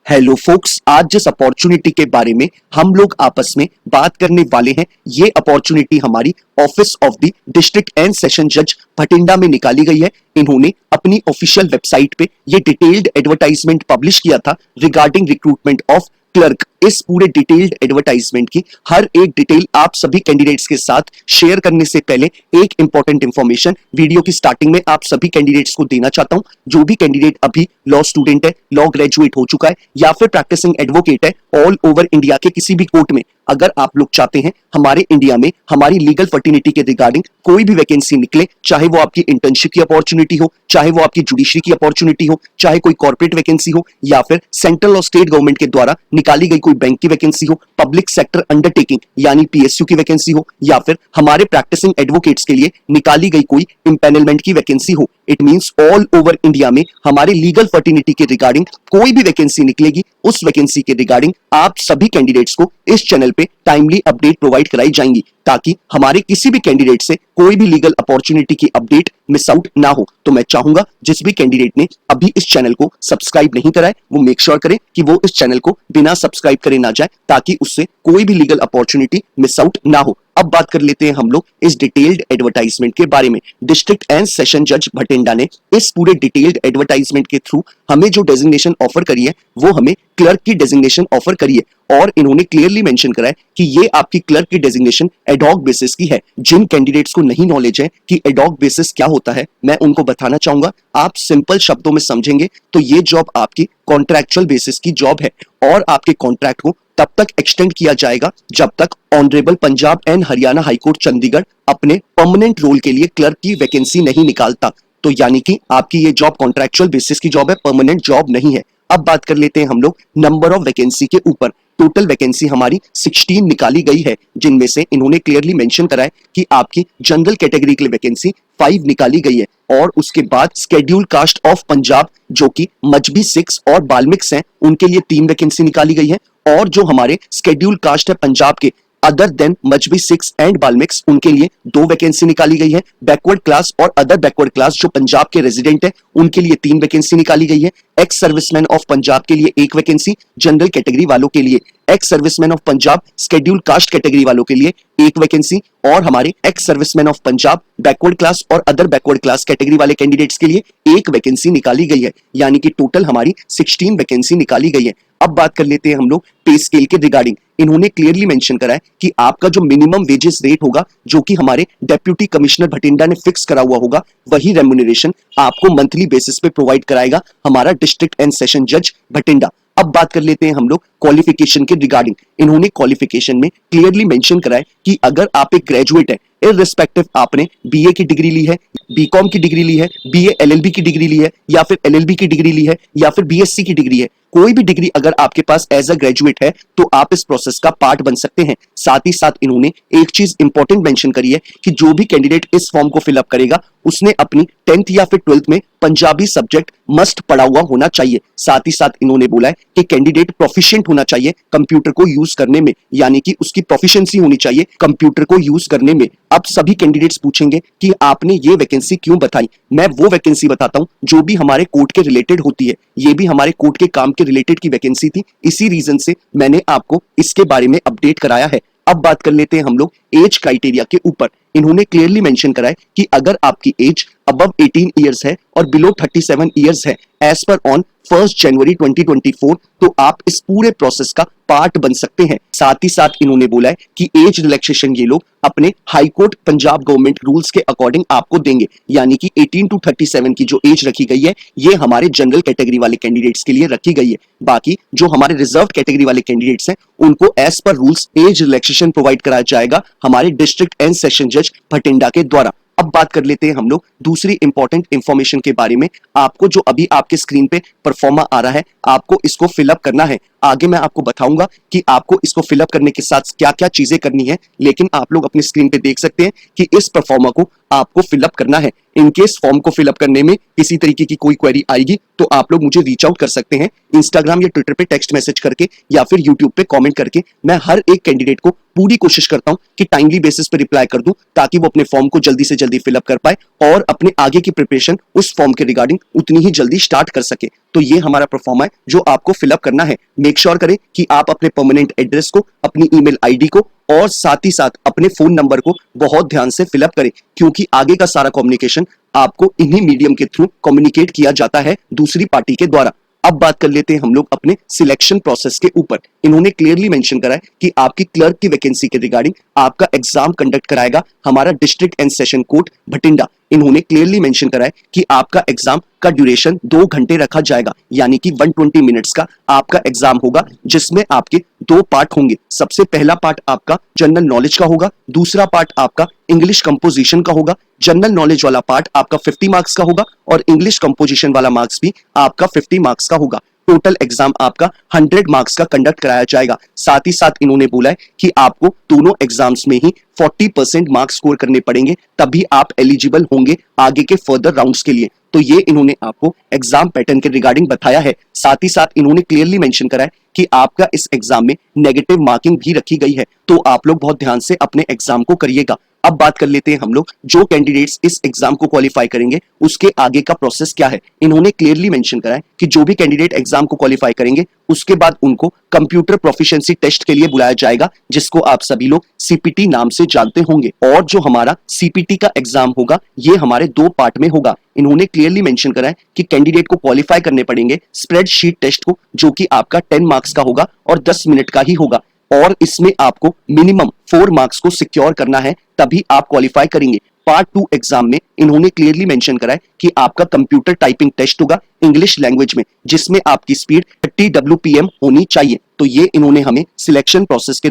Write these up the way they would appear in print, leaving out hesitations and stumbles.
Hello focus, आज जिस opportunity के बारे में हम लोग आपस में बात करने वाले हैं, ये अपॉर्चुनिटी हमारी office of the district and session जज भटिंडा में निकाली गई है। इन्होंने अपनी ऑफिशियल वेबसाइट पे ये डिटेल्ड एडवर्टाइजमेंट पब्लिश किया था रिगार्डिंग रिक्रूटमेंट ऑफ क्लर्क। इस पूरे डिटेल्ड एडवर्टाइजमेंट की हर एक डिटेल आप सभी कैंडिडेट्स के साथ शेयर करने से पहले एक इंपॉर्टेंट इंफॉर्मेशन वीडियो की स्टार्टिंग में आप सभी कैंडिडेट्स को देना चाहता हूं। जो भी कैंडिडेट अभी लॉ स्टूडेंट है, लॉ ग्रेजुएट हो चुका है या फिर प्रैक्टिसिंग एडवोकेट है, ऑल ओवर इंडिया के किसी भी कोर्ट में अगर आप लोग चाहते हैं हमारे इंडिया में हमारी लीगल फर्टिनिटी के रिगार्डिंग कोई भी वैकेंसी निकले, चाहे वो आपकी इंटर्नशिप की अपॉर्चुनिटी हो, चाहे वो आपकी जुडिशरी की अपॉर्चुनिटी हो, चाहे कोई कॉर्पोरेट वैकेंसी हो या फिर सेंट्रल और स्टेट गवर्नमेंट के द्वारा निकाली गई कोई बैंक की वैकेंसी हो, पब्लिक सेक्टर अंडरटेकिंग यानी पीएसयू की वैकेंसी हो या फिर हमारे प्रैक्टिसिंग एडवोकेट्स के लिए निकाली गई कोई इंपैनलमेंट की वैकेंसी हो, it means all over India में हमारे लीगल फर्टिनिटी के रिगार्डिंग कोई भी वैकेंसी निकलेगी, उस वैकेंसी के रिगार्डिंग आप सभी कैंडिडेट्स को इस चैनल पे टाइमली अपडेट प्रोवाइड कराई जाएंगी ताकि हमारे किसी भी कैंडिडेट से कोई भी लीगल अपॉर्चुनिटी की अपडेट मिस आउट ना हो। तो मैं चाहूंगा जिस भी कैंडिडेट ने अभी इस चैनल को सब्सक्राइब नहीं करा है वो मेक श्योर करे कि वो इस चैनल को बिना सब्सक्राइब करे ना जाए ताकि उससे कोई भी लीगल अपॉर्चुनिटी मिस आउट ना हो। अब बात कर लेते हैं हम लोग इस डिटेल्ड एडवर्टाइजमेंट के बारे में। डिस्ट्रिक्ट एंड सेशन जज भटिंडा ने इस पूरे डिटेल्ड एडवर्टाइजमेंट के थ्रू हमें जो डेजिग्नेशन ऑफर करी है वो हमें क्लर्क की डेजिग्नेशन ऑफर करी है और इन्होंने क्लियरली मेंशन करा है कि ये आपकी क्लर्क की डेजिग्नेशन एडॉक बेसिस की है। जिन कैंडिडेट्स को नहीं नॉलेज है कि एडॉक बेसिस क्या होता है, मैं उनको बताना चाहूंगा। आप सिंपल शब्दों में समझेंगे तो ये जॉब आपकी कॉन्ट्रैक्चुअल बेसिस की जॉब है और आपके कॉन्ट्रैक्ट को तब तक एक्सटेंड किया जाएगा जब तक honourable Punjab and Haryana high court Chandigarh अपने परमानेंट रोल के लिए क्लर्क की वैकेंसी नहीं निकालता। तो यानी कि आपकी ये जॉब कॉन्ट्रैक्चुअल बेसिस की जॉब है, परमानेंट जॉब नहीं है। अब बात कर लेते हैं हम लोग नंबर ऑफ वैकेंसी के ऊपर। टोटल वैकेंसी हमारी 16 निकाली गई है, जिनमें से इन्होंने क्लियरली मेंशन करा है कि आपकी जनरल कैटेगरी के लिए वैकेंसी 5 निकाली गई है और उसके बाद शेड्यूल कास्ट ऑफ पंजाब जो कि मजबी 6 और बाल्मिक्स हैं उनके लिए 3 वैकेंसी निकाली गई है और जो हमारे शेड्यूल कास्ट है पंजाब के अदर देन मजबी 6 एंड बाल्मिक्स उनके लिए 2 वैकेंसी निकाली गई है। बैकवर्ड क्लास और अदर बैकवर्ड क्लास जो पंजाब के रेजिडेंट है उनके लिए 3 वैकेंसी निकाली गई है। एक्स सर्विसमैन ऑफ पंजाब के लिए 1 वैकेंसी, जनरल कैटेगरी वालों के लिए, ex serviceman of Punjab schedule caste category वालों के लिए 1 वैकेंसी और हमारे ex serviceman of Punjab backward class और अदर बैकवर्ड क्लास कैटेगरी वाले कैंडिडेट्स के लिए 1 वैकेंसी निकाली गई है। यानी कि टोटल हमारी 16 वैकेंसी निकाली गई है। अब बात कर लेते हैं हम लोग पे स्केल के रिगार्डिंग। इन्होंने क्लियरली मेंशन करा है कि आपका जो मिनिमम वेजेस रेट होगा जो कि हमारे डेप्यूटी कमिश्नर भटिंडा ने फिक्स करा हुआ होगा, वही रेम्युनरेशन आपको मंथली बेसिस पे प्रोवाइड कराएगा हमारा डिस्ट्रिक्ट एंड सेशन जज भटिंडा। अब बात कर लेते हैं हम लोग क्वालिफिकेशन के रिगार्डिंग। इन्होंने क्वालिफिकेशन में क्लियरली मेंशन करा है कि अगर आप एक ग्रेजुएट है, इररिस्पेक्टिव आपने बीए की डिग्री ली है, बीकॉम की डिग्री ली है, बीए एलएलबी की डिग्री ली है या फिर एलएलबी की डिग्री ली है या फिर बीएससी की डिग्री है, कोई भी डिग्री अगर आपके पास एज अ ग्रेजुएट है तो आप इस प्रोसेस का पार्ट बन सकते हैं। साथ ही साथ इन्होंने एक चीज इंपॉर्टेंट मेंशन करी है कि जो भी कैंडिडेट इस फॉर्म को फिलअप करेगा उसने अपनी 10th या फिर 12th में पंजाबी सब्जेक्ट मस्ट पढ़ा हुआ होना चाहिए। साथ ही साथ इन्होंने बोला है कि कैंडिडेट प्रोफिशिएंट होना चाहिए कंप्यूटर को यूज करने में, यानी कि उसकी प्रोफिशिएंसी होनी चाहिए कंप्यूटर को यूज करने में। अब सभी कैंडिडेट्स पूछेंगे कि आपने ये वैकेंसी क्यों बताई। मैं वो वैकेंसी बताता हूं जो भी हमारे कोर्ट के रिलेटेड होती है। ये भी हमारे कोर्ट के काम के रिलेटेड की वैकेंसी थी, इसी रीजन से मैंने आपको इसके बारे में अपडेट कराया है। अब बात कर लेते हैं हम लोग एज क्राइटेरिया के ऊपर। इन्होंने क्लियरली मेंशन करा है कि अगर आपकी एज अबव 18 इयर्स है और बिलो 37 इयर्स है एज पर ऑन 1 जनवरी 2024 तो आप इस पूरे प्रोसेस का पार्ट बन सकते हैं। साथ ही साथ इन्होंने बोला है कि एज रिलैक्सेशन ये लोग अपने high court Punjab government rules के अकॉर्डिंग आपको देंगे, यानी कि 18 to 37 की जो एज रखी गई है ये हमारे जनरल कैटेगरी वाले कैंडिडेट्स के लिए रखी गई है। बाकी जो हमारे रिजर्व कैटेगरी वाले कैंडिडेट्स हैं उनको as per rules age relaxation provide कराया जाएगा हमारे डिस्ट्रिक्ट एंड सेशन जज भटिंडा के द्वारा। अब बात कर लेते हैं हम लोग दूसरी इंपॉर्टेंट इंफॉर्मेशन के बारे में। आपको जो अभी आपके स्क्रीन पे परफॉर्मा आ रहा है आपको इसको फिलअप करना है। आगे मैं आपको बताऊंगा कि आपको इसको फिलअप करने के साथ क्या क्या चीजें करनी है, लेकिन आप लोग अपनी स्क्रीन पे देख सकते हैं कि इस परफॉर्मा को आपको फिलअप करना है। इनकेस फॉर्म को फिलअप करने में किसी तरीके की कोई क्वेरी आएगी तो आप लोग मुझे रीच आउट कर सकते हैं इंस्टाग्राम या ट्विटर पे टेक्स्ट मैसेज करके या फिर यूट्यूब पे कमेंट करके। मैं हर एक कैंडिडेट को पूरी कोशिश करता हूं कि टाइमली बेसिस पे रिप्लाई कर दूं ताकि वो अपने फॉर्म को जल्दी से जल्दी फिलअप कर पाए और अपने आगे की प्रिपरेशन उस फॉर्म के रिगार्डिंग उतनी ही जल्दी स्टार्ट कर सके। तो ये हमारा प्रोफार्मा है जो आपको फिलअप करना है। मेक श्योर करें कि आप अपने परमानेंट एड्रेस को, अपनी ईमेल आईडी को और साथ ही साथ अपने फोन नंबर को बहुत ध्यान से फिलअप करें, क्योंकि आगे का सारा कम्युनिकेशन आपको इन्हीं मीडियम के थ्रू कम्युनिकेट किया जाता है दूसरी पार्टी के द्वारा। अब बात कर लेते हैं हम लोग अपने सिलेक्शन प्रोसेस के ऊपर। इन्होंने क्लियरली मेंशन करा है कि आपकी क्लर्क की वैकेंसी के रिगार्डिंग आपका एग्जाम कंडक्ट कराएगा हमारा district and session court Bathinda. इन्होंने क्लियरली मेंशन करा है कि आपका एग्जाम का ड्यूरेशन 2 घंटे रखा जाएगा, यानी कि 120 मिनट्स का आपका एग्जाम होगा, जिसमें आपके 2 पार्ट होंगे। सबसे पहला पार्ट आपका जनरल नॉलेज का होगा, दूसरा पार्ट आपका इंग्लिश कंपोजिशन का होगा। जनरल नॉलेज वाला पार्ट आपका 50 मार्क्स का होगा और इंग्लिश कंपोजिशन वाला मार्क्स भी आपका 50 मार्क्स का होगा। टोटल एग्जाम आपका 100 मार्क्स का कंडक्ट कराया जाएगा। साथ ही साथ इन्होंने बोला है कि आपको दोनों एग्जाम्स में ही 40% मार्क्स स्कोर करने पड़ेंगे, तभी आप एलिजिबल होंगे आगे के फर्दर राउंड्स के लिए। तो ये इन्होंने आपको एग्जाम पैटर्न के रिगार्डिंग बताया है। साथ ही साथ इन्होंने क्लियरली मेंशन करा है कि आपका इस एग्जाम में नेगेटिव मार्किंग भी रखी गई है, तो आप लोग बहुत ध्यान से अपने एग्जाम को करिएगा। अब बात कर लेते हैं हम लोग जो कैंडिडेट्स इस एग्जाम को क्वालिफाई करेंगे उसके आगे का प्रोसेस क्या है। इन्होंने क्लियरली मेंशन करा है कि जो भी कैंडिडेट एग्जाम को क्वालिफाई करेंगे उसके बाद उनको कंप्यूटर प्रोफिशिएंसी टेस्ट के लिए बुलाया जाएगा, जिसको आप सभी लोग सीपीटी नाम से जानते होंगे। और जो हमारा सीपीटी का एग्जाम होगा ये हमारे 2 पार्ट में होगा। इन्होंने क्लियरली मेंशन करा है कि कैंडिडेट को क्वालिफाई करने पड़ेंगे स्प्रेडशीट टेस्ट को, जो कि आपका 10 मार्क्स का होगा और 10 मिनट का ही होगा, और इसमें आपको मिनिमम 4 मार्क्स को सिक्योर करना है, तभी आप क्वालिफाई करेंगे। पार्ट 2 एग्जाम में इन्होंने क्लियरली मेंशन करा है कि आपका कंप्यूटर टाइपिंग टेस्ट होगा इंग्लिश लैंग्वेज में, जिसमें आपकी स्पीड 30 WPM होनी चाहिए। तो ये इन्होंने हमें सिलेक्शन प्रोसेस के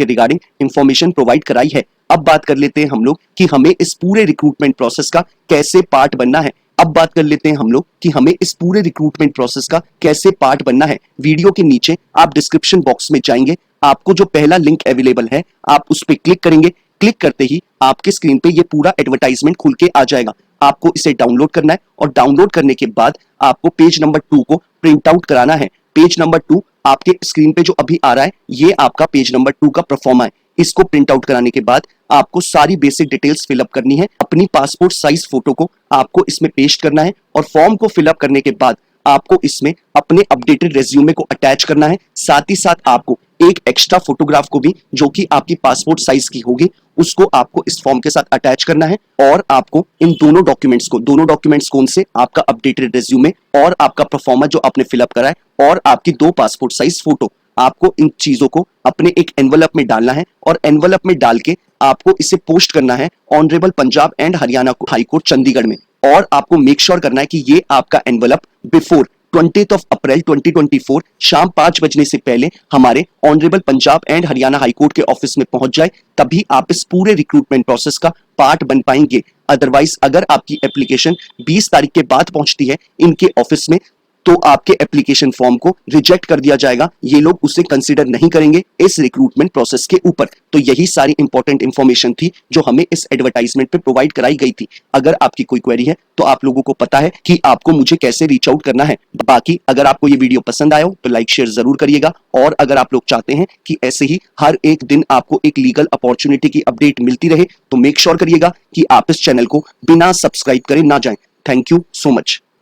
रिगार्डिंग इंफॉर्मेशन प्रोवाइड कराई है। अब बात कर लेते हैं हम लोग कि हमें इस पूरे रिक्रूटमेंट प्रोसेस का कैसे पार्ट बनना है। अब बात कर लेते हैं हम लोग कि हमें इस पूरे रिक्रूटमेंट प्रोसेस का कैसे पार्ट बनना है। वीडियो के नीचे आप डिस्क्रिप्शन बॉक्स में जाएंगे, आपको जो पहला लिंक अवेलेबल है आप उस पर क्लिक करेंगे। क्लिक करते ही आपके स्क्रीन पे ये पूरा एडवर्टाइजमेंट खुल के आ जाएगा। आपको इसे डाउनलोड करना है और डाउनलोड करने के बाद आपको पेज नंबर 2 को प्रिंट आउट कराना है। पेज नंबर 2 आपके स्क्रीन पे जो अभी आ रहा है ये आपका पेज नंबर 2 का परफॉर्मा है। इसको प्रिंट आउट कराने के बाद आपको सारी बेसिक डिटेल्स फिलअप करनी है। अपनी पासपोर्ट साइज फोटो को आपको इसमें पेस्ट करना है और फॉर्म को फिलअप करने के बाद आपको इसमें अपने अपडेटेड रेज्यूमे को अटैच करना है। साथ ही साथ आपको एक एक्स्ट्रा फोटोग्राफ को भी, जो कि आपकी पासपोर्ट साइज की होगी, उसको आपको इस फॉर्म के साथ अटैच करना है। और आपको इन दोनों डॉक्यूमेंट्स कौन से, आपका अपडेटेड रेज्यूमे और आपका परफॉर्मा जो आपने फिलअप करा है और आपकी 2 पासपोर्ट साइज फोटो, आपको इन चीजों को अपने एक एनवलप में डालना है और एनवलप में डाल के आपको इसे पोस्ट करना है honourable Punjab and Haryana high court Chandigarh में। और आपको मेक श्योर करना है कि ये आपका एनवलप बिफोर 20 अप्रैल 2024 शाम 5 बजने से पहले हमारे honourable Punjab and Haryana high court के ऑफिस में पहुंच जाए, तभी आप इस पूरे रिक्रूटमेंट प्रोसेस का पार्ट बन पाएंगे। अदरवाइज अगर आपकी एप्लीकेशन 20 तारीख के बाद पहुंचती है इनके ऑफिस में, तो आपके एप्लीकेशन फॉर्म को रिजेक्ट कर दिया जाएगा। ये लोग उसे कंसीडर नहीं करेंगे इस रिक्रूटमेंट प्रोसेस के ऊपर। तो यही सारी इंपॉर्टेंट इंफॉर्मेशन थी जो हमें इस एडवर्टाइजमेंट पे प्रोवाइड कराई गई थी। अगर आपकी कोई क्वेरी है तो आप लोगों को पता है कि आपको मुझे कैसे रीच आउट करना है। बाकी अगर आपको ये वीडियो पसंद आया हो तो लाइक शेयर जरूर करिएगा, और अगर आप लोग चाहते हैं कि ऐसे ही हर एक दिन आपको एक लीगल अपॉर्चुनिटी की अपडेट मिलती रहे तो मेक श्योर करिएगा कि आप इस चैनल को बिना सब्सक्राइब करे ना जाएं। Thank you so much.